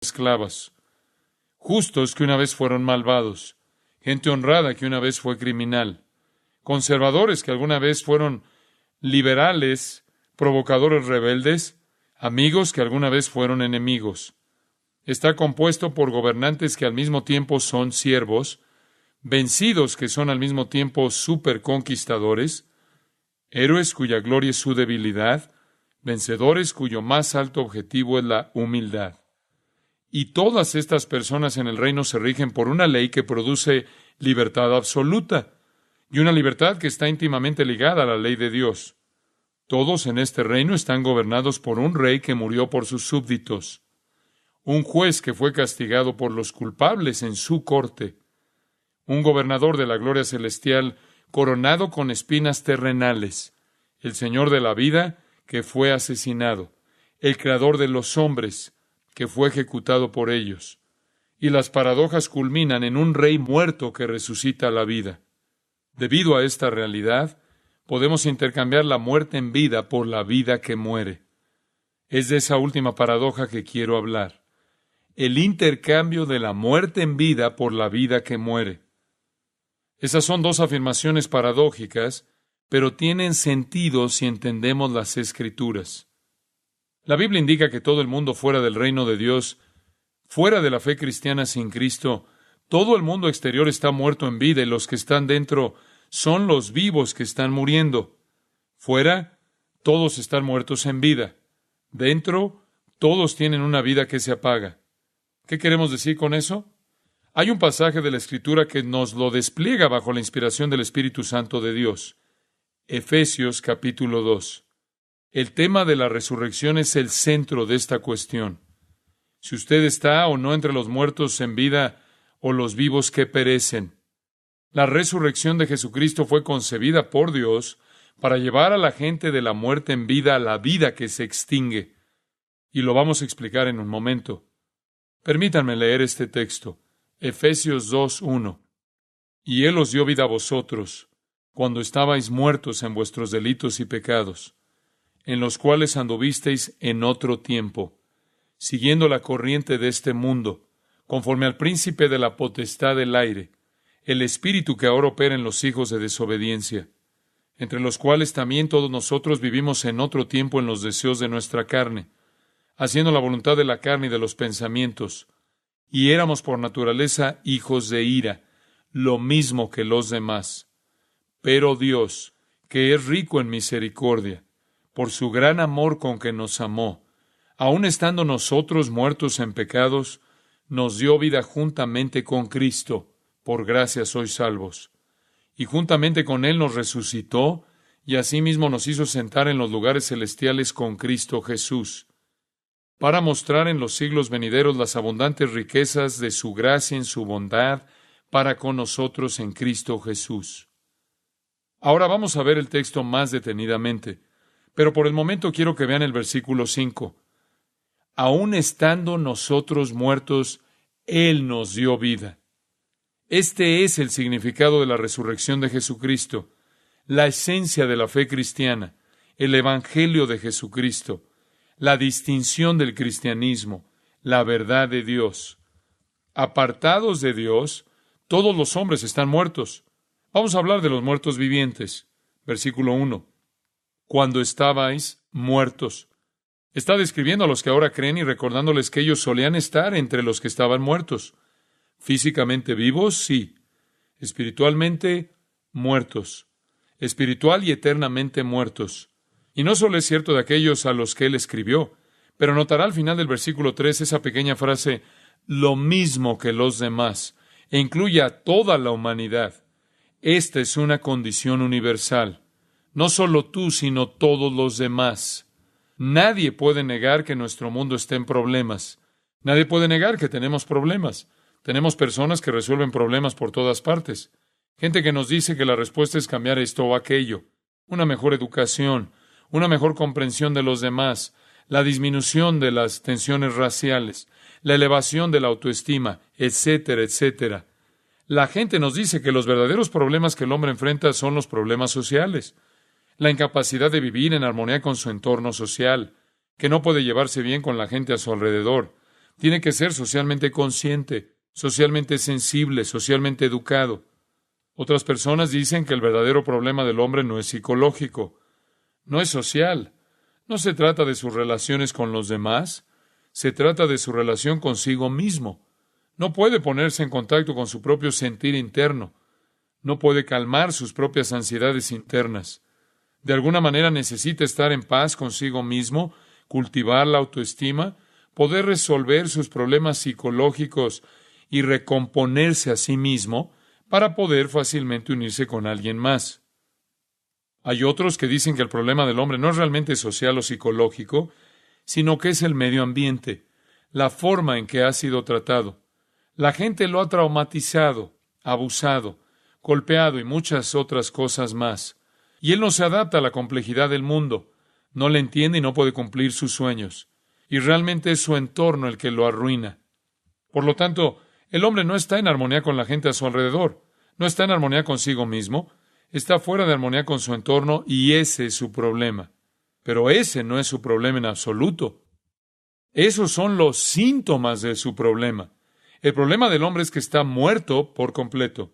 esclavas, justos que una vez fueron malvados, gente honrada que una vez fue criminal, conservadores que alguna vez fueron liberales, provocadores rebeldes, amigos que alguna vez fueron enemigos. Está compuesto por gobernantes que al mismo tiempo son siervos, vencidos que son al mismo tiempo superconquistadores, héroes cuya gloria es su debilidad, vencedores cuyo más alto objetivo es la humildad. Y todas estas personas en el reino se rigen por una ley que produce libertad absoluta, y una libertad que está íntimamente ligada a la ley de Dios. Todos en este reino están gobernados por un rey que murió por sus súbditos, un juez que fue castigado por los culpables en su corte, un gobernador de la gloria celestial coronado con espinas terrenales, el Señor de la vida que fue asesinado, el Creador de los hombres que fue ejecutado por ellos. Y las paradojas culminan en un rey muerto que resucita a la vida. Debido a esta realidad, podemos intercambiar la muerte en vida por la vida que muere. Es de esa última paradoja que quiero hablar. El intercambio de la muerte en vida por la vida que muere. Esas son dos afirmaciones paradójicas, pero tienen sentido si entendemos las Escrituras. La Biblia indica que todo el mundo fuera del reino de Dios, fuera de la fe cristiana sin Cristo, todo el mundo exterior está muerto en vida y los que están dentro son los vivos que están muriendo. Fuera, todos están muertos en vida. Dentro, todos tienen una vida que se apaga. ¿Qué queremos decir con eso? Hay un pasaje de la Escritura que nos lo despliega bajo la inspiración del Espíritu Santo de Dios. Efesios capítulo 2. El tema de la resurrección es el centro de esta cuestión. Si usted está o no entre los muertos en vida o los vivos que perecen. La resurrección de Jesucristo fue concebida por Dios para llevar a la gente de la muerte en vida a la vida que se extingue. Y lo vamos a explicar en un momento. Permítanme leer este texto. Efesios 2:1. Y Él os dio vida a vosotros, cuando estabais muertos en vuestros delitos y pecados, en los cuales anduvisteis en otro tiempo, siguiendo la corriente de este mundo, conforme al príncipe de la potestad del aire, el espíritu que ahora opera en los hijos de desobediencia, entre los cuales también todos nosotros vivimos en otro tiempo en los deseos de nuestra carne, haciendo la voluntad de la carne y de los pensamientos, y éramos por naturaleza hijos de ira, lo mismo que los demás. Pero Dios, que es rico en misericordia, por su gran amor con que nos amó, aun estando nosotros muertos en pecados, nos dio vida juntamente con Cristo. Por gracia sois salvos. Y juntamente con Él nos resucitó, y asimismo nos hizo sentar en los lugares celestiales con Cristo Jesús, para mostrar en los siglos venideros las abundantes riquezas de su gracia en su bondad para con nosotros en Cristo Jesús. Ahora vamos a ver el texto más detenidamente, pero por el momento quiero que vean el versículo 5. Aun estando nosotros muertos, Él nos dio vida. Este es el significado de la resurrección de Jesucristo, la esencia de la fe cristiana, el Evangelio de Jesucristo, la distinción del cristianismo, la verdad de Dios. Apartados de Dios, todos los hombres están muertos. Vamos a hablar de los muertos vivientes. Versículo 1. Cuando estabais muertos. Está describiendo a los que ahora creen y recordándoles que ellos solían estar entre los que estaban muertos. Físicamente vivos, sí. Espiritualmente, muertos. Espiritual y eternamente muertos. Y no solo es cierto de aquellos a los que Él escribió, pero notará al final del versículo 3 esa pequeña frase, lo mismo que los demás, e incluye a toda la humanidad. Esta es una condición universal. No solo tú, sino todos los demás. Nadie puede negar que nuestro mundo esté en problemas. Nadie puede negar que tenemos problemas. Tenemos personas que resuelven problemas por todas partes. Gente que nos dice que la respuesta es cambiar esto o aquello. Una mejor educación, una mejor comprensión de los demás, la disminución de las tensiones raciales, la elevación de la autoestima, etcétera, etcétera. La gente nos dice que los verdaderos problemas que el hombre enfrenta son los problemas sociales. La incapacidad de vivir en armonía con su entorno social, que no puede llevarse bien con la gente a su alrededor, Tiene que ser socialmente consciente, socialmente sensible, socialmente educado. Otras personas dicen que el verdadero problema del hombre no es psicológico, no es social. No se trata de sus relaciones con los demás, se trata de su relación consigo mismo. No puede ponerse en contacto con su propio sentir interno. No puede calmar sus propias ansiedades internas. De alguna manera necesita estar en paz consigo mismo, cultivar la autoestima, poder resolver sus problemas psicológicos y recomponerse a sí mismo para poder fácilmente unirse con alguien más. Hay otros que dicen que el problema del hombre no es realmente social o psicológico, sino que es el medio ambiente, la forma en que ha sido tratado. La gente lo ha traumatizado, abusado, golpeado y muchas otras cosas más. Y él no se adapta a la complejidad del mundo, no le entiende y no puede cumplir sus sueños. Y realmente es su entorno el que lo arruina. Por lo tanto, el hombre no está en armonía con la gente a su alrededor, no está en armonía consigo mismo, está fuera de armonía con su entorno y ese es su problema. Pero ese no es su problema en absoluto. Esos son los síntomas de su problema. El problema del hombre es que está muerto por completo.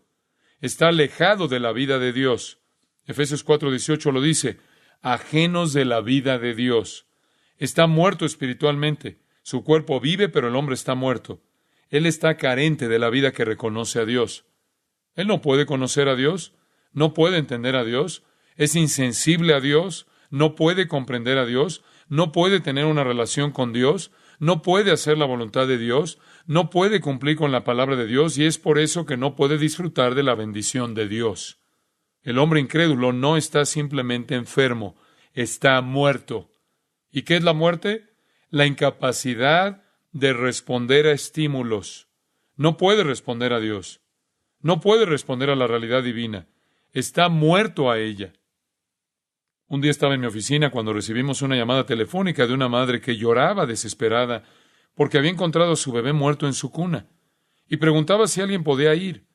Está alejado de la vida de Dios. Efesios 4:18 lo dice, ajenos de la vida de Dios. Está muerto espiritualmente. Su cuerpo vive, pero el hombre está muerto. Él está carente de la vida que reconoce a Dios. Él no puede conocer a Dios, no puede entender a Dios, es insensible a Dios, no puede comprender a Dios, no puede tener una relación con Dios, no puede hacer la voluntad de Dios, no puede cumplir con la palabra de Dios y es por eso que no puede disfrutar de la bendición de Dios. El hombre incrédulo no está simplemente enfermo, está muerto. ¿Y qué es la muerte? La incapacidad de responder a estímulos. No puede responder a Dios. No puede responder a la realidad divina. Está muerto a ella. Un día estaba en mi oficina cuando recibimos una llamada telefónica de una madre que lloraba desesperada porque había encontrado a su bebé muerto en su cuna y preguntaba si alguien podía ir.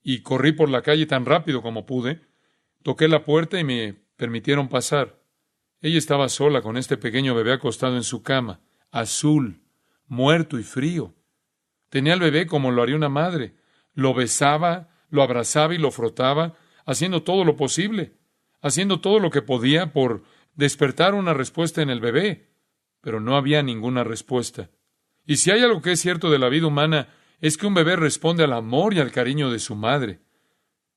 Y corrí por la calle tan rápido como pude, toqué la puerta y me permitieron pasar. Ella estaba sola con este pequeño bebé acostado en su cama, azul, muerto y frío. Tenía al bebé como lo haría una madre. Lo besaba, lo abrazaba y lo frotaba, haciendo todo lo posible, haciendo todo lo que podía por despertar una respuesta en el bebé. Pero no había ninguna respuesta. Y si hay algo que es cierto de la vida humana, es que un bebé responde al amor y al cariño de su madre.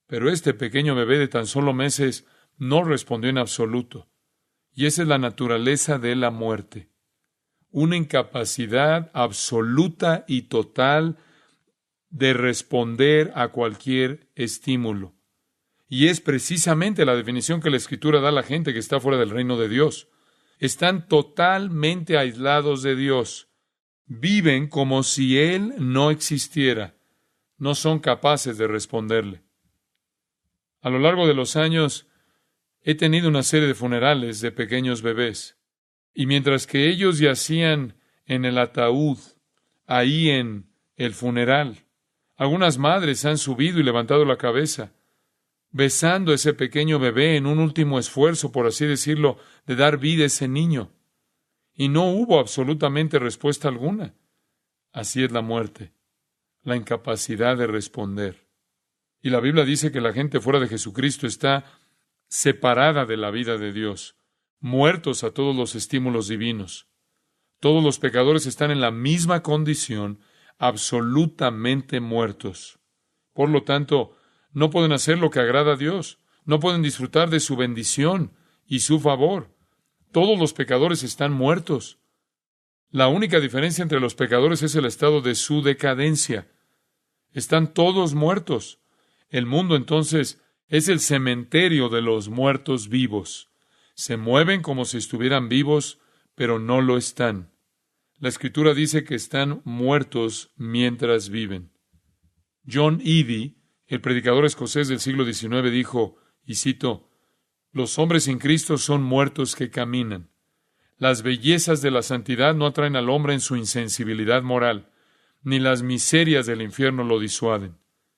Pero este pequeño bebé de tan solo meses no respondió en absoluto. Y esa es la naturaleza de la muerte. Una incapacidad absoluta y total de responder a cualquier estímulo. Y es precisamente la definición que la Escritura da a la gente que está fuera del reino de Dios. Están totalmente aislados de Dios. Viven como si Él no existiera. No son capaces de responderle. A lo largo de los años, he tenido una serie de funerales de pequeños bebés. Y mientras que ellos yacían en el ataúd, ahí en el funeral, algunas madres han subido y levantado la cabeza, besando a ese pequeño bebé en un último esfuerzo, por así decirlo, de dar vida a ese niño. Y no hubo absolutamente respuesta alguna. Así es la muerte, la incapacidad de responder. Y la Biblia dice que la gente fuera de Jesucristo está separada de la vida de Dios, muertos a todos los estímulos divinos. Todos los pecadores están en la misma condición, absolutamente muertos. Por lo tanto, no pueden hacer lo que agrada a Dios, no pueden disfrutar de su bendición y su favor. Todos los pecadores están muertos. La única diferencia entre los pecadores es el estado de su decadencia. Están todos muertos. El mundo, entonces, es el cementerio de los muertos vivos. Se mueven como si estuvieran vivos, pero no lo están. La Escritura dice que están muertos mientras viven. John Eadie, el predicador escocés del siglo XIX, dijo, y cito, «Los hombres sin Cristo son muertos que caminan. Las bellezas de la santidad no atraen al hombre en su insensibilidad moral, ni las miserias del infierno lo disuaden».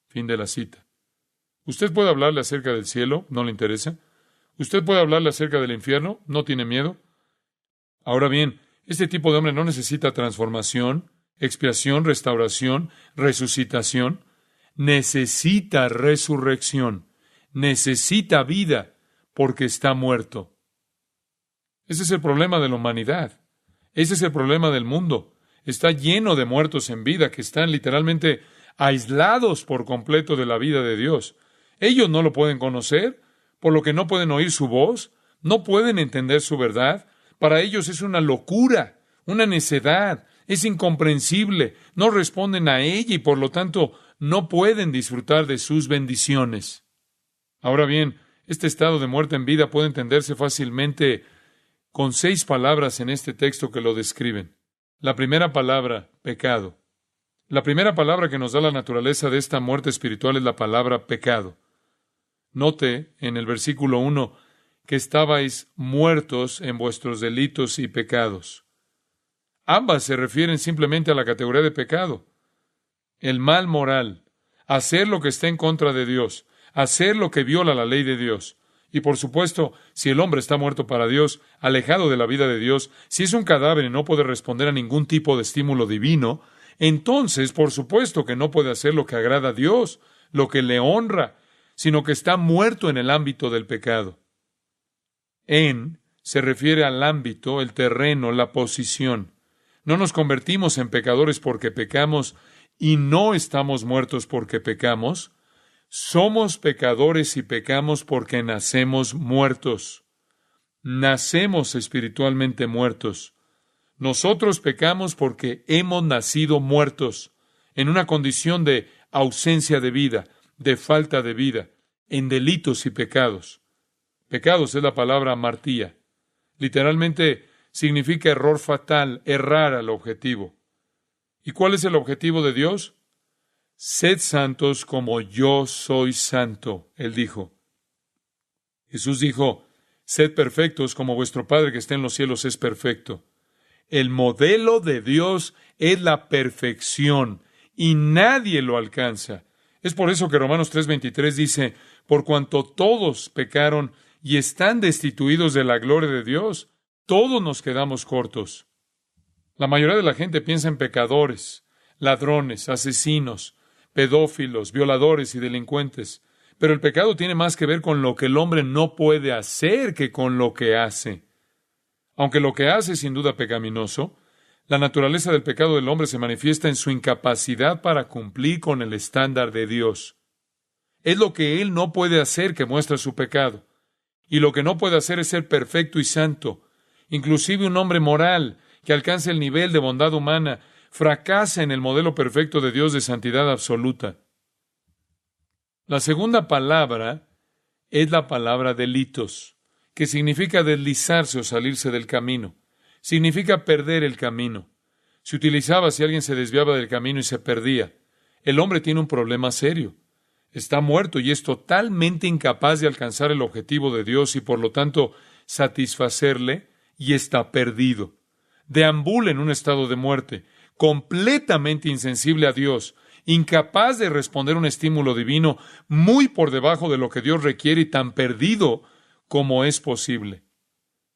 Fin de la cita. ¿Usted puede hablarle acerca del cielo? ¿No le interesa? ¿Usted puede hablarle acerca del infierno? ¿No tiene miedo? Ahora bien, este tipo de hombre no necesita transformación. expiación, restauración, resucitación. Necesita resurrección, necesita vida, porque está muerto. Ese es el problema de la humanidad. Ese es el problema del mundo. Está lleno de muertos en vida que están literalmente aislados por completo de la vida de Dios. Ellos no lo pueden conocer, por lo que no pueden oír su voz, no pueden entender su verdad. Para ellos es una locura, una necedad, es incomprensible, no responden a ella y por lo tanto no pueden disfrutar de sus bendiciones. Ahora bien, este estado de muerte en vida puede entenderse fácilmente con 6 palabras en este texto que lo describen. La primera palabra, pecado. La primera palabra que nos da la naturaleza de esta muerte espiritual es la palabra pecado. Note en el versículo 1 que estabais muertos en vuestros delitos y pecados. Ambas se refieren simplemente a la categoría de pecado. El mal moral, hacer lo que está en contra de Dios, hacer lo que viola la ley de Dios. Y por supuesto, si el hombre está muerto para Dios, alejado de la vida de Dios, si es un cadáver y no puede responder a ningún tipo de estímulo divino, entonces, por supuesto que no puede hacer lo que agrada a Dios, lo que le honra, sino que está muerto en el ámbito del pecado. Se refiere al ámbito, el terreno, la posición. No nos convertimos en pecadores porque pecamos y no estamos muertos porque pecamos. Somos pecadores y pecamos porque nacemos muertos. Nacemos espiritualmente muertos. Nosotros pecamos porque hemos nacido muertos, en una condición de ausencia de vida, de falta de vida, en delitos y pecados. Pecados es la palabra amartía. Literalmente significa error fatal, errar al objetivo. ¿Y cuál es el objetivo de Dios? Sed santos como yo soy santo, Él dijo. Jesús dijo, sed perfectos como vuestro Padre que está en los cielos es perfecto. El modelo de Dios es la perfección y nadie lo alcanza. Es por eso que Romanos 3:23 dice, por cuanto todos pecaron y están destituidos de la gloria de Dios, todos nos quedamos cortos. La mayoría de la gente piensa en pecadores, ladrones, asesinos, pedófilos, violadores y delincuentes. Pero el pecado tiene más que ver con lo que el hombre no puede hacer que con lo que hace. Aunque lo que hace es sin duda pecaminoso, la naturaleza del pecado del hombre se manifiesta en su incapacidad para cumplir con el estándar de Dios. Es lo que él no puede hacer que muestra su pecado. Y lo que no puede hacer es ser perfecto y santo. Inclusive un hombre moral que alcance el nivel de bondad humana fracasa en el modelo perfecto de Dios de santidad absoluta. La segunda palabra es la palabra delitos, que significa deslizarse o salirse del camino. Significa perder el camino. Se utilizaba si alguien se desviaba del camino y se perdía. El hombre tiene un problema serio. Está muerto y es totalmente incapaz de alcanzar el objetivo de Dios y por lo tanto satisfacerle y está perdido. Deambula en un estado de muerte, completamente insensible a Dios, incapaz de responder a un estímulo divino muy por debajo de lo que Dios requiere y tan perdido como es posible.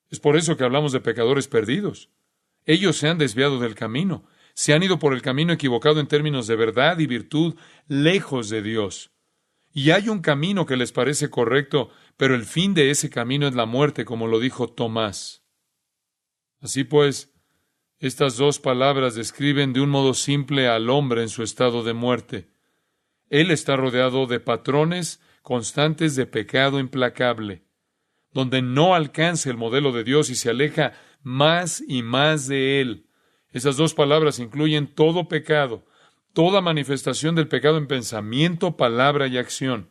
Es por eso que hablamos de pecadores perdidos. Ellos se han desviado del camino, se han ido por el camino equivocado en términos de verdad y virtud, lejos de Dios. Y hay un camino que les parece correcto, pero el fin de ese camino es la muerte, como lo dijo Tomás. Así pues, estas 2 palabras describen de un modo simple al hombre en su estado de muerte. Él está rodeado de patrones constantes de pecado implacable, donde no alcanza el modelo de Dios y se aleja más y más de Él. Esas 2 palabras incluyen todo pecado, toda manifestación del pecado en pensamiento, palabra y acción.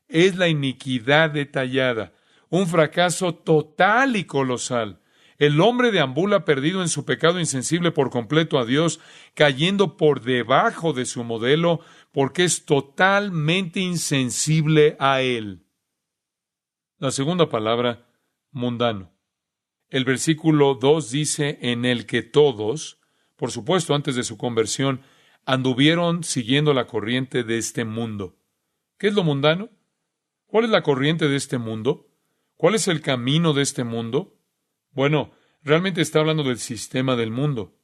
Es la iniquidad detallada, un fracaso total y colosal. El hombre deambula perdido en su pecado insensible por completo a Dios, cayendo por debajo de su modelo, porque es totalmente insensible a Él. La segunda palabra, mundano. El versículo 2 dice, en el que todos, por supuesto antes de su conversión, anduvieron siguiendo la corriente de este mundo. ¿Qué es lo mundano? ¿Cuál es la corriente de este mundo? ¿Cuál es el camino de este mundo? Bueno, realmente está hablando del sistema del mundo.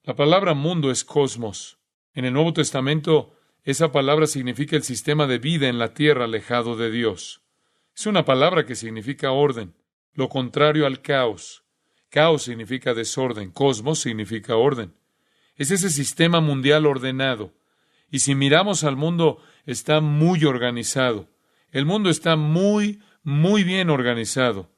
La palabra mundo es cosmos. En el Nuevo Testamento, esa palabra significa el sistema de vida en la tierra alejado de Dios. Es una palabra que significa orden, lo contrario al caos. Caos significa desorden, cosmos significa orden. Es ese sistema mundial ordenado. Y si miramos al mundo, está muy organizado. El mundo está muy bien organizado.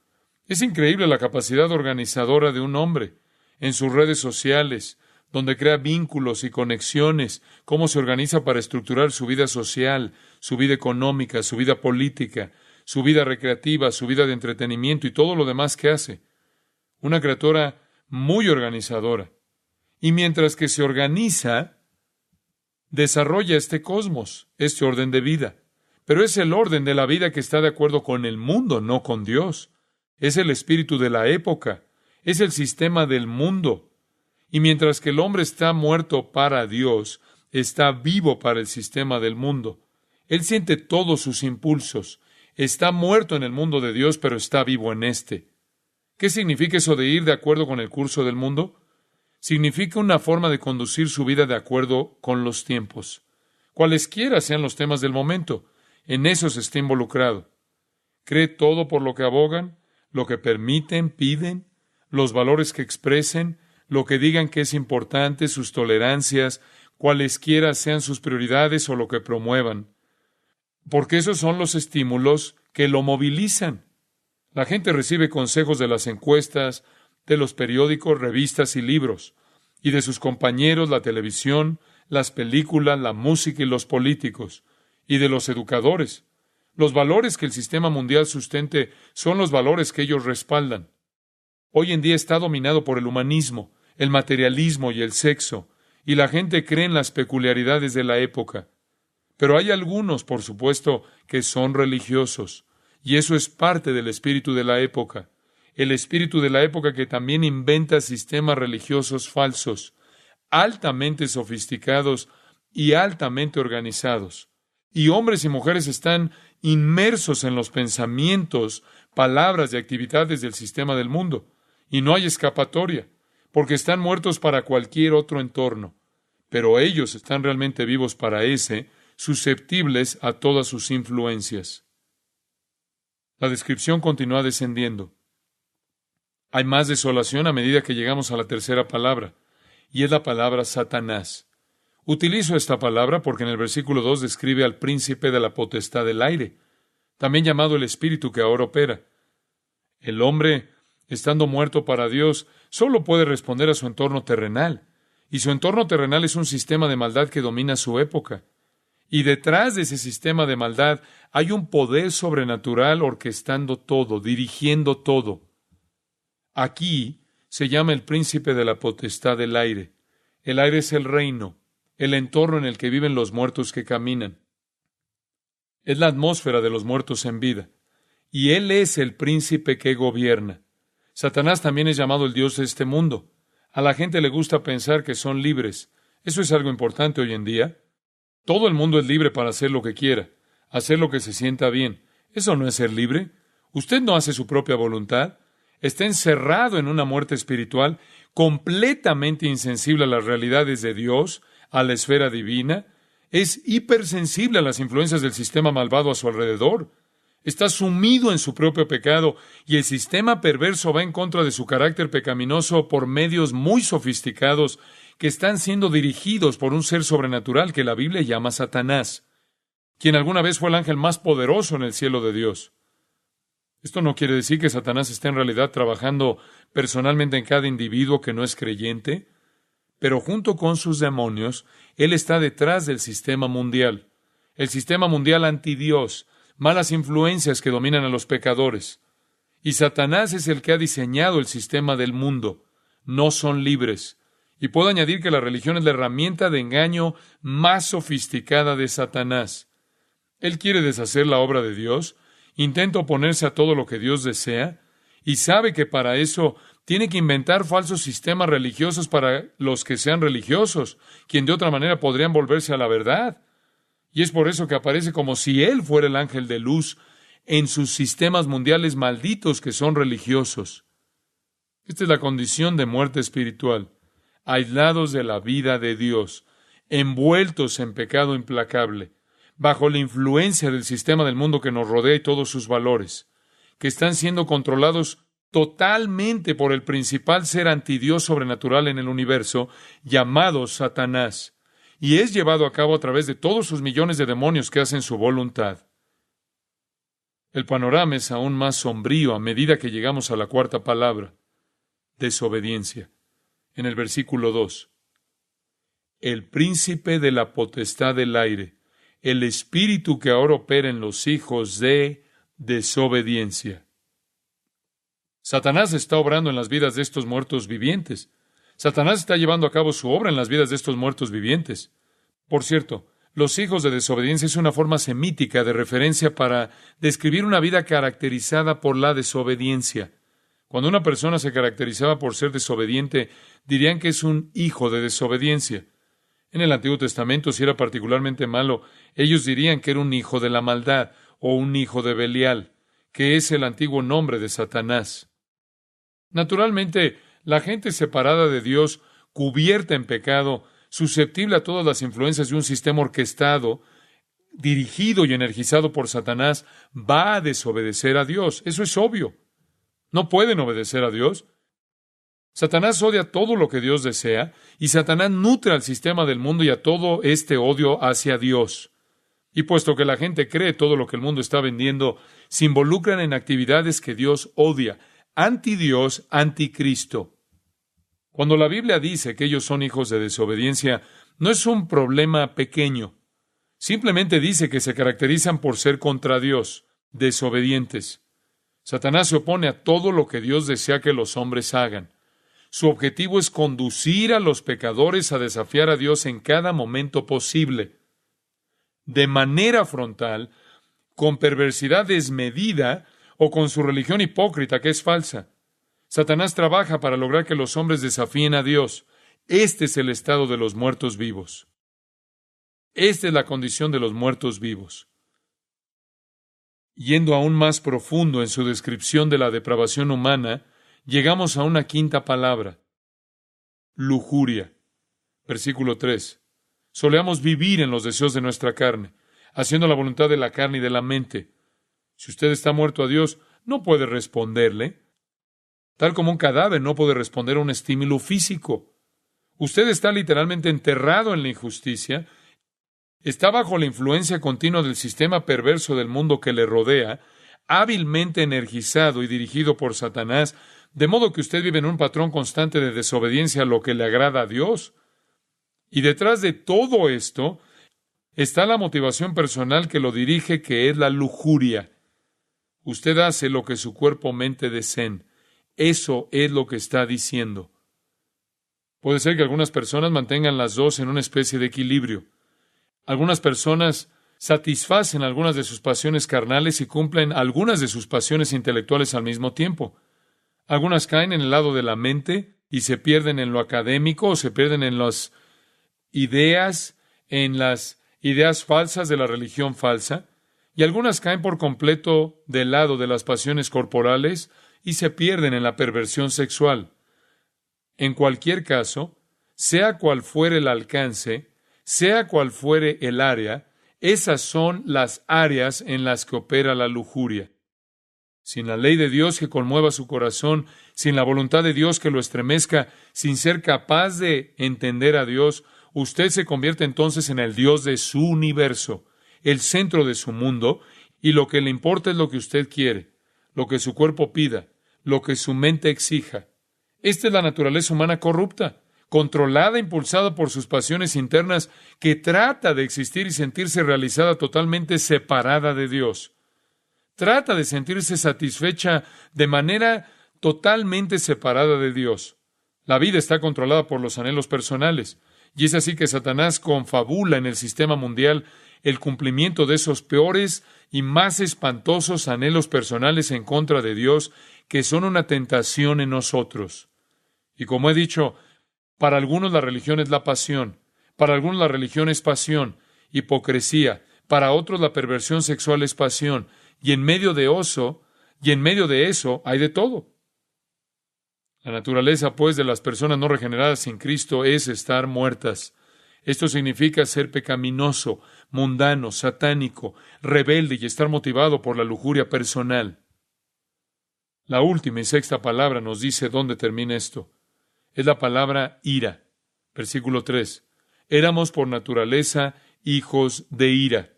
Es increíble la capacidad organizadora de un hombre en sus redes sociales, donde crea vínculos y conexiones, cómo se organiza para estructurar su vida social, su vida económica, su vida política, su vida recreativa, su vida de entretenimiento y todo lo demás que hace. Una criatura muy organizadora. Y mientras que se organiza, desarrolla este cosmos, este orden de vida. Pero es el orden de la vida que está de acuerdo con el mundo, no con Dios. Es el espíritu de la época. Es el sistema del mundo. Y mientras que el hombre está muerto para Dios, está vivo para el sistema del mundo. Él siente todos sus impulsos. Está muerto en el mundo de Dios, pero está vivo en este. ¿Qué significa eso de ir de acuerdo con el curso del mundo? Significa una forma de conducir su vida de acuerdo con los tiempos. Cualesquiera sean los temas del momento, en eso se está involucrado. Cree todo por lo que abogan, lo que permiten, piden, los valores que expresen, lo que digan que es importante, sus tolerancias, cualesquiera sean sus prioridades o lo que promuevan. Porque esos son los estímulos que lo movilizan. La gente recibe consejos de las encuestas, de los periódicos, revistas y libros, y de sus compañeros, la televisión, las películas, la música y los políticos, y de los educadores. Los valores que el sistema mundial sustente son los valores que ellos respaldan. Hoy en día está dominado por el humanismo, el materialismo y el sexo, y la gente cree en las peculiaridades de la época. Pero hay algunos, por supuesto, que son religiosos, y eso es parte del espíritu de la época. El espíritu de la época que también inventa sistemas religiosos falsos, altamente sofisticados y altamente organizados. Y hombres y mujeres están inmersos en los pensamientos, palabras y actividades del sistema del mundo. Y no hay escapatoria, porque están muertos para cualquier otro entorno. Pero ellos están realmente vivos para ese, susceptibles a todas sus influencias. La descripción continúa descendiendo. Hay más desolación a medida que llegamos a la tercera palabra, y es la palabra Satanás. Utilizo esta palabra porque en el versículo 2 describe al príncipe de la potestad del aire, también llamado el espíritu que ahora opera. El hombre, estando muerto para Dios, solo puede responder a su entorno terrenal, y su entorno terrenal es un sistema de maldad que domina su época. Y detrás de ese sistema de maldad hay un poder sobrenatural orquestando todo, dirigiendo todo. Aquí se llama el príncipe de la potestad del aire. El aire es el reino, el entorno en el que viven los muertos que caminan. Es la atmósfera de los muertos en vida. Y él es el príncipe que gobierna. Satanás también es llamado el Dios de este mundo. A la gente le gusta pensar que son libres. Eso es algo importante hoy en día. Todo el mundo es libre para hacer lo que quiera, hacer lo que se sienta bien. Eso no es ser libre. Usted no hace su propia voluntad. Está encerrado en una muerte espiritual, completamente insensible a las realidades de Dios, a la esfera divina. Es hipersensible a las influencias del sistema malvado a su alrededor. Está sumido en su propio pecado y el sistema perverso va en contra de su carácter pecaminoso por medios muy sofisticados que están siendo dirigidos por un ser sobrenatural que la Biblia llama Satanás, quien alguna vez fue el ángel más poderoso en el cielo de Dios. Esto no quiere decir que Satanás esté en realidad trabajando personalmente en cada individuo que no es creyente, pero junto con sus demonios, él está detrás del sistema mundial, el sistema mundial anti-Dios, malas influencias que dominan a los pecadores. Y Satanás es el que ha diseñado el sistema del mundo. No son libres. Y puedo añadir que la religión es la herramienta de engaño más sofisticada de Satanás. Él quiere deshacer la obra de Dios, intenta oponerse a todo lo que Dios desea, y sabe que para eso tiene que inventar falsos sistemas religiosos para los que sean religiosos, quien de otra manera podrían volverse a la verdad. Y es por eso que aparece como si él fuera el ángel de luz en sus sistemas mundiales malditos que son religiosos. Esta es la condición de muerte espiritual. aislados de la vida de Dios, envueltos en pecado implacable, bajo la influencia del sistema del mundo que nos rodea y todos sus valores, que están siendo controlados totalmente por el principal ser antidios sobrenatural en el universo, llamado Satanás, y es llevado a cabo a través de todos sus millones de demonios que hacen su voluntad. El panorama es aún más sombrío a medida que llegamos a la cuarta palabra, desobediencia. En el versículo 2, el príncipe de la potestad del aire, el espíritu que ahora opera en los hijos de desobediencia. Satanás está obrando en las vidas de estos muertos vivientes. Satanás está llevando a cabo su obra en las vidas de estos muertos vivientes. Por cierto, los hijos de desobediencia es una forma semítica de referencia para describir una vida caracterizada por la desobediencia. Cuando una persona se caracterizaba por ser desobediente, dirían que es un hijo de desobediencia. En el Antiguo Testamento, si era particularmente malo, ellos dirían que era un hijo de la maldad o un hijo de Belial, que es el antiguo nombre de Satanás. Naturalmente, la gente separada de Dios, cubierta en pecado, susceptible a todas las influencias de un sistema orquestado, dirigido y energizado por Satanás, va a desobedecer a Dios. Eso es obvio. No pueden obedecer a Dios. Satanás odia todo lo que Dios desea, y Satanás nutre al sistema del mundo y a todo este odio hacia Dios. Y puesto que la gente cree todo lo que el mundo está vendiendo, se involucran en actividades que Dios odia, anti-Dios, anticristo. Cuando la Biblia dice que ellos son hijos de desobediencia, no es un problema pequeño. Simplemente dice que se caracterizan por ser contra Dios, desobedientes. Satanás se opone a todo lo que Dios desea que los hombres hagan. Su objetivo es conducir a los pecadores a desafiar a Dios en cada momento posible. De manera frontal, con perversidad desmedida o con su religión hipócrita que es falsa. Satanás trabaja para lograr que los hombres desafíen a Dios. Este es el estado de los muertos vivos. Esta es la condición de los muertos vivos. Yendo aún más profundo en su descripción de la depravación humana, llegamos a una quinta palabra, lujuria. Versículo 3. Solemos vivir en los deseos de nuestra carne, haciendo la voluntad de la carne y de la mente. Si usted está muerto a Dios, no puede responderle. Tal como un cadáver no puede responder a un estímulo físico. Usted está literalmente enterrado en la injusticia, está bajo la influencia continua del sistema perverso del mundo que le rodea, hábilmente energizado y dirigido por Satanás, de modo que usted vive en un patrón constante de desobediencia a lo que le agrada a Dios. Y detrás de todo esto está la motivación personal que lo dirige, que es la lujuria. Usted hace lo que su cuerpo-mente deseen. Eso es lo que está diciendo. Puede ser que algunas personas mantengan las dos en una especie de equilibrio. Algunas personas satisfacen algunas de sus pasiones carnales y cumplen algunas de sus pasiones intelectuales al mismo tiempo. Algunas caen en el lado de la mente y se pierden en lo académico o se pierden en las ideas falsas de la religión falsa. Y algunas caen por completo del lado de las pasiones corporales y se pierden en la perversión sexual. En cualquier caso, sea cual fuere el alcance, sea cual fuere el área, esas son las áreas en las que opera la lujuria. Sin la ley de Dios que conmueva su corazón, sin la voluntad de Dios que lo estremezca, sin ser capaz de entender a Dios, usted se convierte entonces en el Dios de su universo, el centro de su mundo, y lo que le importa es lo que usted quiere, lo que su cuerpo pida, lo que su mente exija. Esta es la naturaleza humana corrupta, controlada e impulsada por sus pasiones internas, que trata de existir y sentirse realizada totalmente separada de Dios. Trata de sentirse satisfecha de manera totalmente separada de Dios. La vida está controlada por los anhelos personales, y es así que Satanás confabula en el sistema mundial el cumplimiento de esos peores y más espantosos anhelos personales en contra de Dios, que son una tentación en nosotros. Y como he dicho, para algunos la religión es la pasión, para algunos la religión es pasión, hipocresía, para otros la perversión sexual es pasión, y en medio de eso hay de todo. La naturaleza, pues, de las personas no regeneradas sin Cristo es estar muertas. Esto significa ser pecaminoso, mundano, satánico, rebelde y estar motivado por la lujuria personal. La última y sexta palabra nos dice dónde termina esto. Es la palabra ira. Versículo 3. Éramos por naturaleza hijos de ira.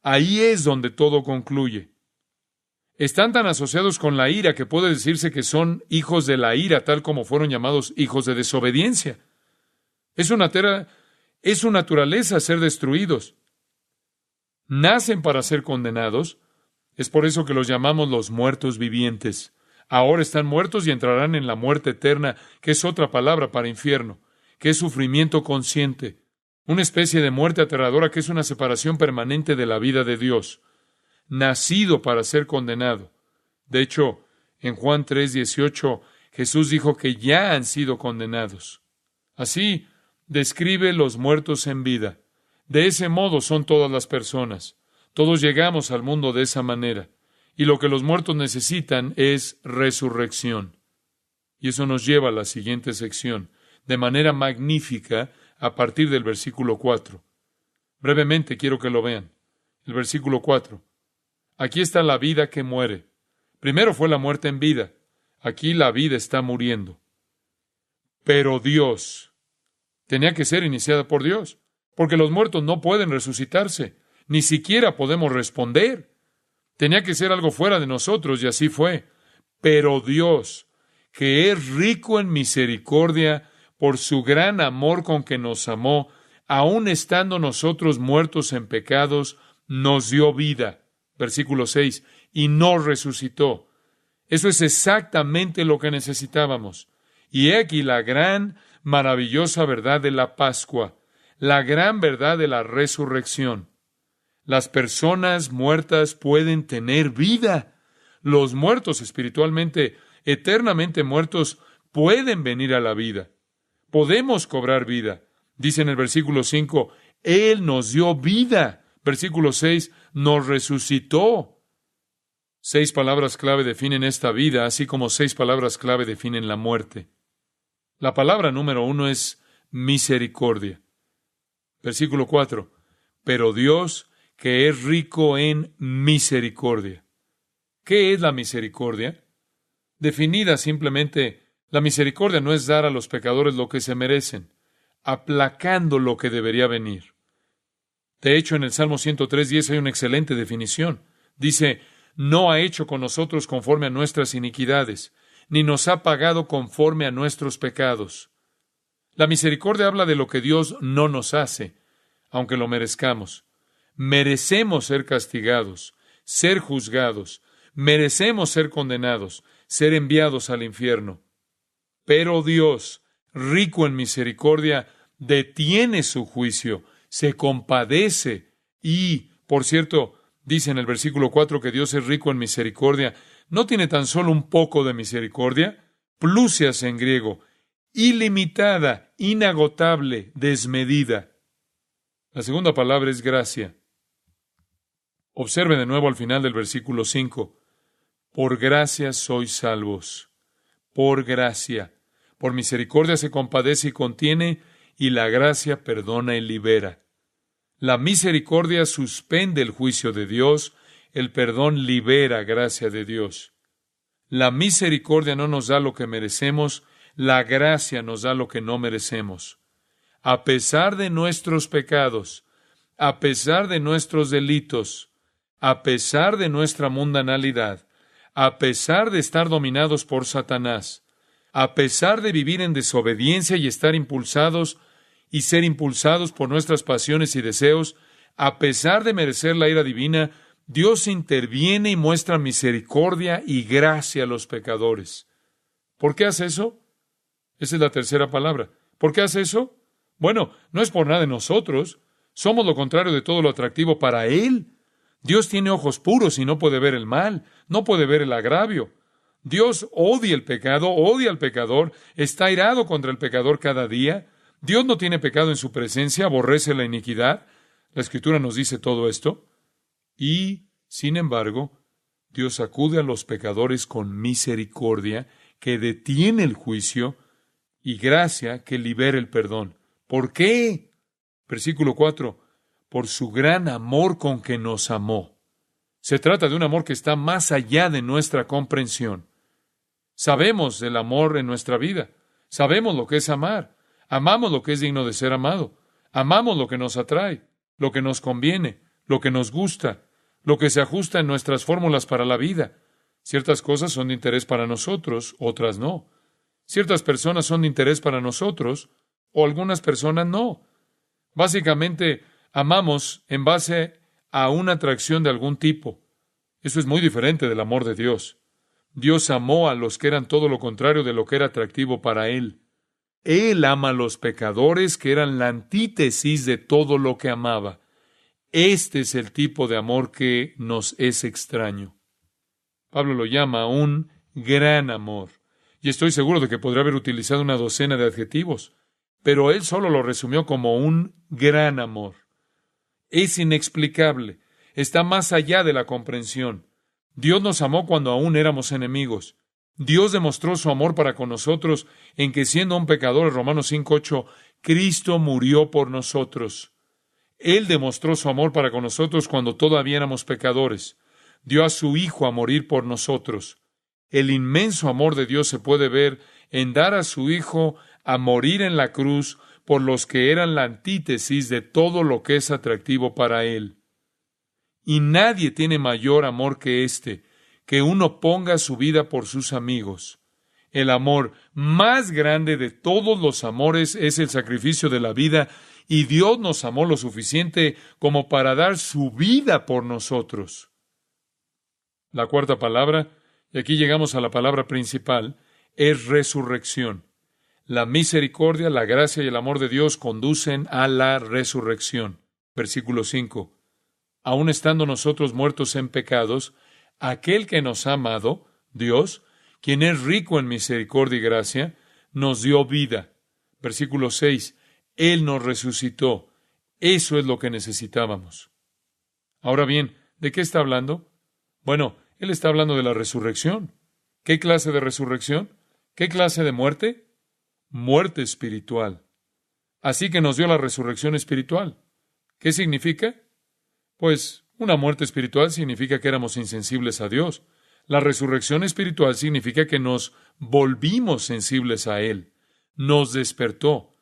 Ahí es donde todo concluye. Están tan asociados con la ira que puede decirse que son hijos de la ira, tal como fueron llamados hijos de desobediencia. Es su naturaleza ser destruidos. Nacen para ser condenados. Es por eso que los llamamos los muertos vivientes. Ahora están muertos y entrarán en la muerte eterna, que es otra palabra para infierno, que es sufrimiento consciente, una especie de muerte aterradora que es una separación permanente de la vida de Dios. Nacido para ser condenado. De hecho, en Juan 3:18, Jesús dijo que ya han sido condenados. Así describe los muertos en vida. De ese modo son todas las personas. Todos llegamos al mundo de esa manera. Y lo que los muertos necesitan es resurrección. Y eso nos lleva a la siguiente sección, de manera magnífica, a partir del versículo 4. Brevemente quiero que lo vean. El versículo 4. Aquí está la vida que muere. Primero fue la muerte en vida. Aquí la vida está muriendo. Pero Dios tenía que ser iniciada por Dios, porque los muertos no pueden resucitarse, ni siquiera podemos responder. Tenía que ser algo fuera de nosotros, y así fue. Pero Dios, que es rico en misericordia, por su gran amor con que nos amó, aun estando nosotros muertos en pecados, nos dio vida. Versículo 6, y nos resucitó. Eso es exactamente lo que necesitábamos. Y he aquí la gran, maravillosa verdad de la Pascua, la gran verdad de la resurrección. Las personas muertas pueden tener vida. Los muertos espiritualmente, eternamente muertos, pueden venir a la vida. Podemos cobrar vida. Dice en el versículo 5, Él nos dio vida. Versículo 6, nos resucitó. 6 palabras clave definen esta vida, así como 6 palabras clave definen la muerte. La palabra número 1 es misericordia. Versículo 4, pero Dios, que es rico en misericordia. ¿Qué es la misericordia? Definida simplemente, la misericordia no es dar a los pecadores lo que se merecen, aplacando lo que debería venir. De hecho, en el Salmo 103:10 hay una excelente definición. Dice, no ha hecho con nosotros conforme a nuestras iniquidades, ni nos ha pagado conforme a nuestros pecados. La misericordia habla de lo que Dios no nos hace, aunque lo merezcamos. Merecemos ser castigados, ser juzgados, merecemos ser condenados, ser enviados al infierno. Pero Dios, rico en misericordia, detiene su juicio, se compadece y, por cierto, dice en el versículo 4 que Dios es rico en misericordia. No tiene tan solo un poco de misericordia, plusias en griego, ilimitada, inagotable, desmedida. La segunda palabra es gracia. Observe de nuevo al final del versículo 5. Por gracia sois salvos. Por gracia. Por misericordia se compadece y contiene, y la gracia perdona y libera. La misericordia suspende el juicio de Dios, el perdón libera gracia de Dios. La misericordia no nos da lo que merecemos, la gracia nos da lo que no merecemos. A pesar de nuestros pecados, a pesar de nuestros delitos, a pesar de nuestra mundanalidad, a pesar de estar dominados por Satanás, a pesar de vivir en desobediencia y estar impulsados y ser impulsados por nuestras pasiones y deseos, a pesar de merecer la ira divina, Dios interviene y muestra misericordia y gracia a los pecadores. ¿Por qué hace eso? Esa es la tercera palabra. ¿Por qué hace eso? Bueno, no es por nada de nosotros. Somos lo contrario de todo lo atractivo para Él. Dios tiene ojos puros y no puede ver el mal, no puede ver el agravio. Dios odia el pecado, odia al pecador, está airado contra el pecador cada día. Dios no tiene pecado en su presencia, aborrece la iniquidad. La Escritura nos dice todo esto. Y, sin embargo, Dios acude a los pecadores con misericordia, que detiene el juicio, y gracia que libera el perdón. ¿Por qué? Versículo 4. Por su gran amor con que nos amó. Se trata de un amor que está más allá de nuestra comprensión. Sabemos del amor en nuestra vida. Sabemos lo que es amar. Amamos lo que es digno de ser amado. Amamos lo que nos atrae, lo que nos conviene, lo que nos gusta, lo que se ajusta en nuestras fórmulas para la vida. Ciertas cosas son de interés para nosotros, otras no. Ciertas personas son de interés para nosotros, o algunas personas no. Básicamente, amamos en base a una atracción de algún tipo. Eso es muy diferente del amor de Dios. Dios amó a los que eran todo lo contrario de lo que era atractivo para Él. Él ama a los pecadores que eran la antítesis de todo lo que amaba. Este es el tipo de amor que nos es extraño. Pablo lo llama un gran amor. Y estoy seguro de que podría haber utilizado una docena de adjetivos, pero él solo lo resumió como un gran amor. Es inexplicable, está más allá de la comprensión. Dios nos amó cuando aún éramos enemigos. Dios demostró su amor para con nosotros en que siendo un pecador, en Romanos 5:8, Cristo murió por nosotros. Él demostró su amor para con nosotros cuando todavía éramos pecadores. Dio a su Hijo a morir por nosotros. El inmenso amor de Dios se puede ver en dar a su Hijo a morir en la cruz por los que eran la antítesis de todo lo que es atractivo para Él. Y nadie tiene mayor amor que este, que uno ponga su vida por sus amigos. El amor más grande de todos los amores es el sacrificio de la vida, y Dios nos amó lo suficiente como para dar su vida por nosotros. La cuarta palabra, y aquí llegamos a la palabra principal, es resurrección. La misericordia, la gracia y el amor de Dios conducen a la resurrección. Versículo 5. Aun estando nosotros muertos en pecados, aquel que nos ha amado, Dios, quien es rico en misericordia y gracia, nos dio vida. Versículo 6. Él nos resucitó. Eso es lo que necesitábamos. Ahora bien, ¿de qué está hablando? Bueno, Él está hablando de la resurrección. ¿Qué clase de resurrección? ¿Qué clase de muerte? Muerte espiritual. Así que nos dio la resurrección espiritual. ¿Qué significa? Pues una muerte espiritual significa que éramos insensibles a Dios. La resurrección espiritual significa que nos volvimos sensibles a Él. Nos despertó.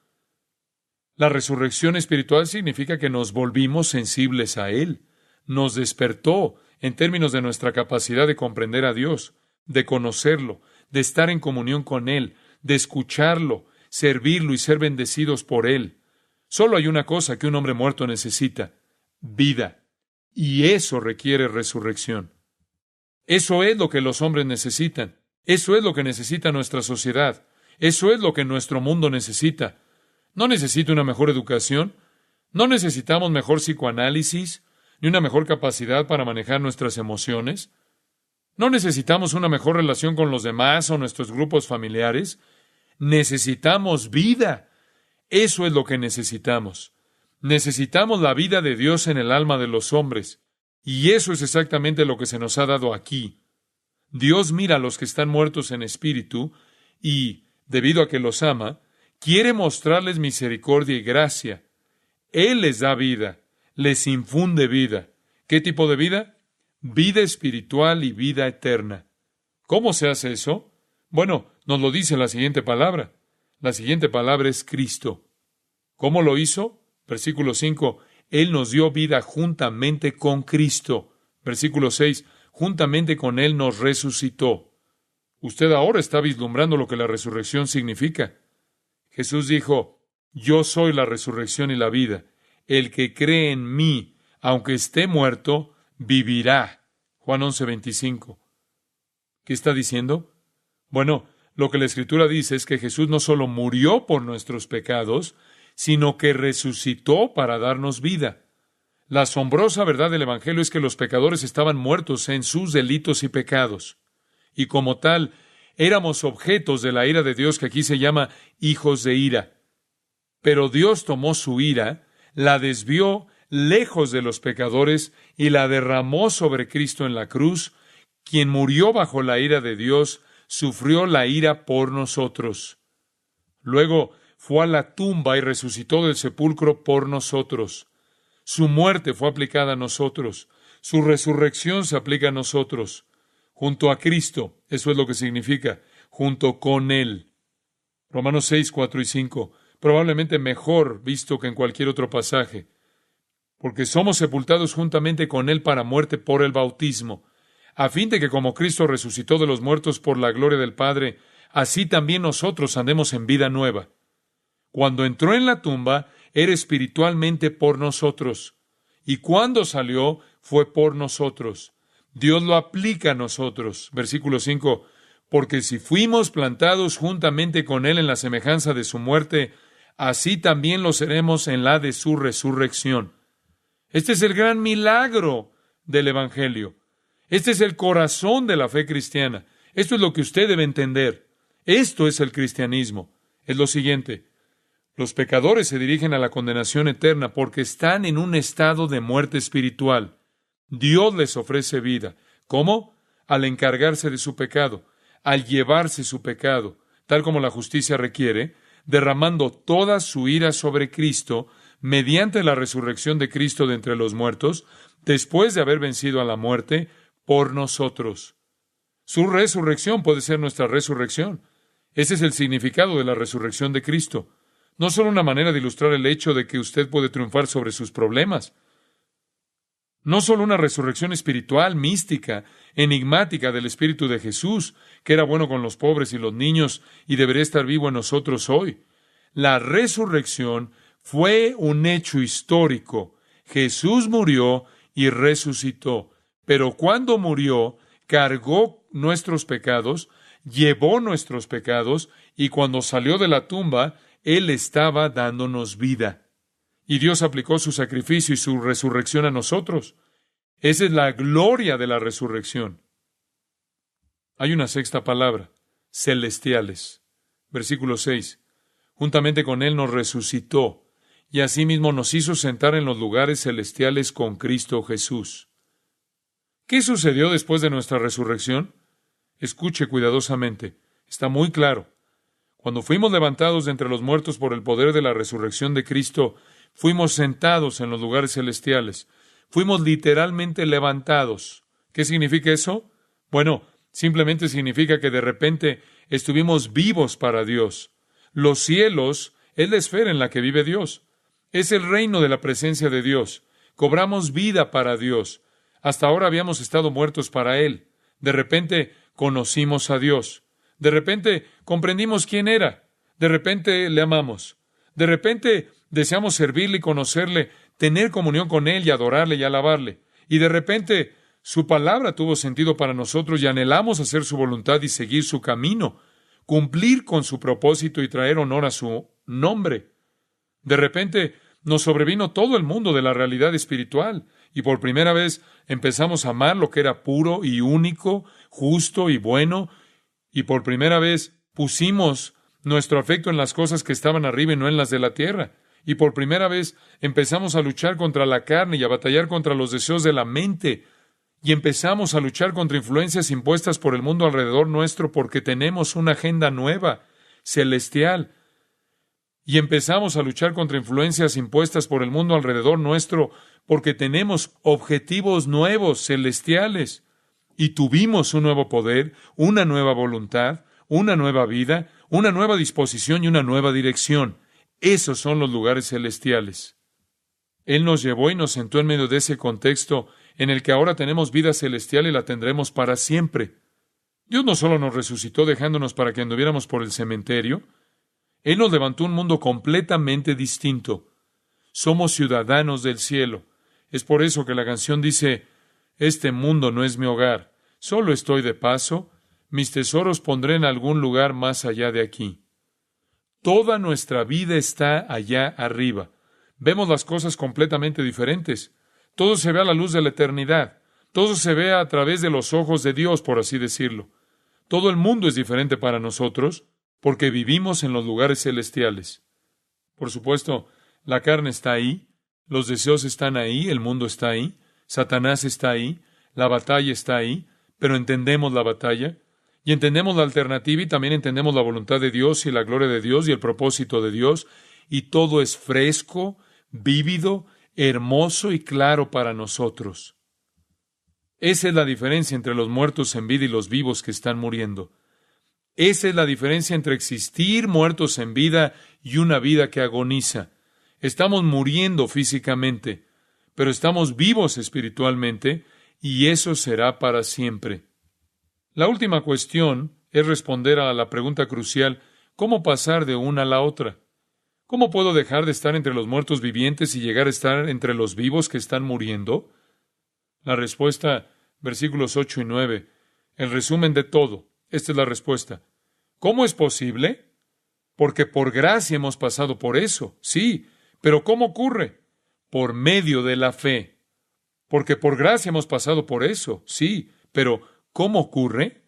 La resurrección espiritual significa que nos volvimos sensibles a Él. Nos despertó en términos de nuestra capacidad de comprender a Dios, de conocerlo, de estar en comunión con Él, de escucharlo, servirlo y ser bendecidos por Él. Solo hay una cosa que un hombre muerto necesita: vida. Y eso requiere resurrección. Eso es lo que los hombres necesitan. Eso es lo que necesita nuestra sociedad. Eso es lo que nuestro mundo necesita. No necesita una mejor educación. No necesitamos mejor psicoanálisis, ni una mejor capacidad para manejar nuestras emociones. No necesitamos una mejor relación con los demás o nuestros grupos familiares. Necesitamos vida. Eso es lo que necesitamos. Necesitamos la vida de Dios en el alma de los hombres. Y eso es exactamente lo que se nos ha dado aquí. Dios mira a los que están muertos en espíritu y, debido a que los ama, quiere mostrarles misericordia y gracia. Él les da vida, les infunde vida. ¿Qué tipo de vida? Vida espiritual y vida eterna. ¿Cómo se hace eso? Bueno, nos lo dice la siguiente palabra. La siguiente palabra es Cristo. ¿Cómo lo hizo? Versículo 5. Él nos dio vida juntamente con Cristo. Versículo 6. Juntamente con Él nos resucitó. Usted ahora está vislumbrando lo que la resurrección significa. Jesús dijo: yo soy la resurrección y la vida. El que cree en mí, aunque esté muerto, vivirá. Juan 11:25. ¿Qué está diciendo? Bueno, lo que la Escritura dice es que Jesús no solo murió por nuestros pecados, sino que resucitó para darnos vida. La asombrosa verdad del Evangelio es que los pecadores estaban muertos en sus delitos y pecados, y como tal, éramos objetos de la ira de Dios, que aquí se llama hijos de ira. Pero Dios tomó su ira, la desvió lejos de los pecadores y la derramó sobre Cristo en la cruz, quien murió bajo la ira de Dios sufrió la ira por nosotros. Luego fue a la tumba y resucitó del sepulcro por nosotros. Su muerte fue aplicada a nosotros. Su resurrección se aplica a nosotros. Junto a Cristo, eso es lo que significa, junto con Él. Romanos 6, 4 y 5, probablemente mejor visto que en cualquier otro pasaje. Porque somos sepultados juntamente con Él para muerte por el bautismo, a fin de que como Cristo resucitó de los muertos por la gloria del Padre, así también nosotros andemos en vida nueva. Cuando entró en la tumba, era espiritualmente por nosotros, y cuando salió, fue por nosotros. Dios lo aplica a nosotros. Versículo 5, porque si fuimos plantados juntamente con Él en la semejanza de su muerte, así también lo seremos en la de su resurrección. Este es el gran milagro del Evangelio. Este es el corazón de la fe cristiana. Esto es lo que usted debe entender. Esto es el cristianismo. Es lo siguiente. Los pecadores se dirigen a la condenación eterna porque están en un estado de muerte espiritual. Dios les ofrece vida. ¿Cómo? Al encargarse de su pecado, al llevarse su pecado, tal como la justicia requiere, derramando toda su ira sobre Cristo mediante la resurrección de Cristo de entre los muertos, después de haber vencido a la muerte, por nosotros. Su resurrección puede ser nuestra resurrección. Ese es el significado de la resurrección de Cristo. No solo una manera de ilustrar el hecho de que usted puede triunfar sobre sus problemas. No solo una resurrección espiritual, mística, enigmática del Espíritu de Jesús, que era bueno con los pobres y los niños y debería estar vivo en nosotros hoy. La resurrección fue un hecho histórico. Jesús murió y resucitó. Pero cuando murió, cargó nuestros pecados, llevó nuestros pecados, y cuando salió de la tumba, Él estaba dándonos vida. Y Dios aplicó su sacrificio y su resurrección a nosotros. Esa es la gloria de la resurrección. Hay una sexta palabra, celestiales. Versículo 6. Juntamente con Él nos resucitó, y asimismo nos hizo sentar en los lugares celestiales con Cristo Jesús. ¿Qué sucedió después de nuestra resurrección? Escuche cuidadosamente. Está muy claro. Cuando fuimos levantados de entre los muertos por el poder de la resurrección de Cristo, fuimos sentados en los lugares celestiales. Fuimos literalmente levantados. ¿Qué significa eso? Bueno, simplemente significa que de repente estuvimos vivos para Dios. Los cielos es la esfera en la que vive Dios. Es el reino de la presencia de Dios. Cobramos vida para Dios. Hasta ahora habíamos estado muertos para Él. De repente conocimos a Dios. De repente comprendimos quién era. De repente le amamos. De repente deseamos servirle y conocerle, tener comunión con Él y adorarle y alabarle. Y de repente su palabra tuvo sentido para nosotros y anhelamos hacer su voluntad y seguir su camino, cumplir con su propósito y traer honor a su nombre. De repente nos sobrevino todo el mundo de la realidad espiritual y por primera vez empezamos a amar lo que era puro y único, justo y bueno, y por primera vez pusimos nuestro afecto en las cosas que estaban arriba y no en las de la tierra. Y por primera vez empezamos a luchar contra la carne y a batallar contra los deseos de la mente. Y empezamos a luchar contra influencias impuestas por el mundo alrededor nuestro porque tenemos una agenda nueva, celestial. Y empezamos a luchar contra influencias impuestas por el mundo alrededor nuestro porque tenemos objetivos nuevos, celestiales. Y tuvimos un nuevo poder, una nueva voluntad, una nueva vida, una nueva disposición y una nueva dirección. Esos son los lugares celestiales. Él nos llevó y nos sentó en medio de ese contexto en el que ahora tenemos vida celestial y la tendremos para siempre. Dios no solo nos resucitó dejándonos para que anduviéramos por el cementerio, Él nos levantó un mundo completamente distinto. Somos ciudadanos del cielo. Es por eso que la canción dice, este mundo no es mi hogar, solo estoy de paso, mis tesoros pondré en algún lugar más allá de aquí. Toda nuestra vida está allá arriba. Vemos las cosas completamente diferentes. Todo se ve a la luz de la eternidad. Todo se ve a través de los ojos de Dios, por así decirlo. Todo el mundo es diferente para nosotros porque vivimos en los lugares celestiales. Por supuesto, la carne está ahí, los deseos están ahí, el mundo está ahí, Satanás está ahí, la batalla está ahí, pero entendemos la batalla Y entendemos la alternativa y también entendemos la voluntad de Dios y la gloria de Dios y el propósito de Dios. Y todo es fresco, vívido, hermoso y claro para nosotros. Esa es la diferencia entre los muertos en vida y los vivos que están muriendo. Esa es la diferencia entre existir muertos en vida y una vida que agoniza. Estamos muriendo físicamente, pero estamos vivos espiritualmente, y eso será para siempre. La última cuestión es responder a la pregunta crucial: ¿cómo pasar de una a la otra? ¿Cómo puedo dejar de estar entre los muertos vivientes y llegar a estar entre los vivos que están muriendo? La respuesta, versículos 8 y 9, el resumen de todo. Esta es la respuesta. ¿Cómo es posible? Porque por gracia hemos pasado por eso, sí, pero ¿cómo ocurre? Por medio de la fe. Porque por gracia hemos pasado por eso, sí, pero ¿cómo ocurre?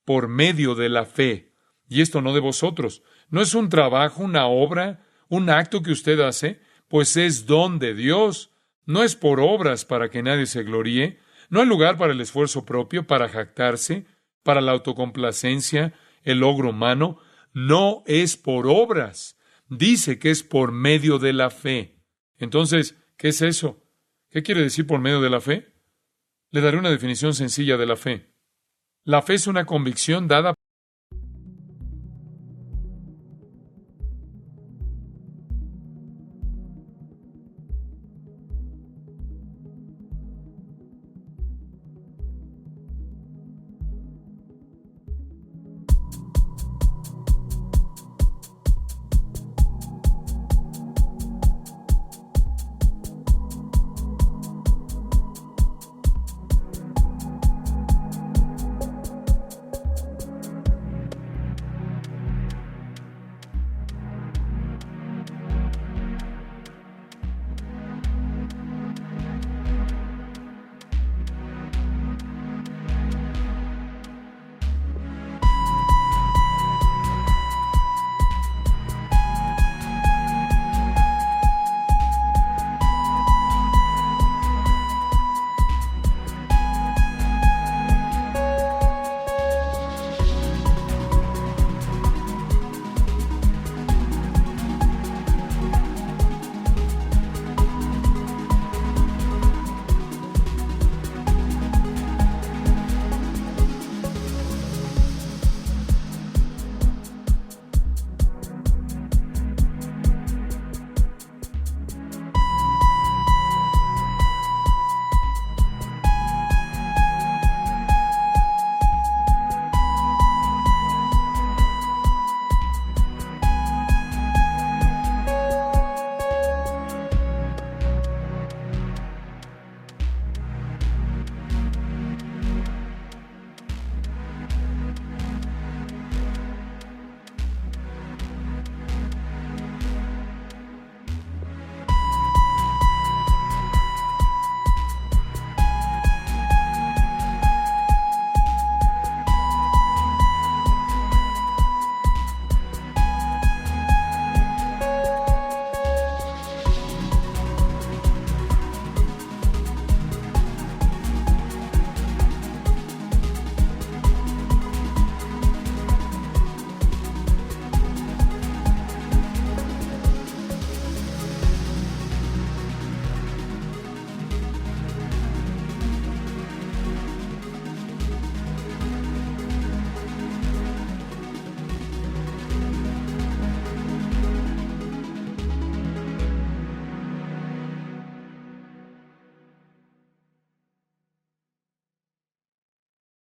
Por medio de la fe. Y esto no de vosotros. No es un trabajo, una obra, un acto que usted hace, pues es don de Dios. No es por obras para que nadie se gloríe. No hay lugar para el esfuerzo propio, para jactarse, para la autocomplacencia, el logro humano. No es por obras. Dice que es por medio de la fe. Entonces, ¿qué es eso? ¿Qué quiere decir por medio de la fe? Le daré una definición sencilla de la fe. La fe es una convicción dada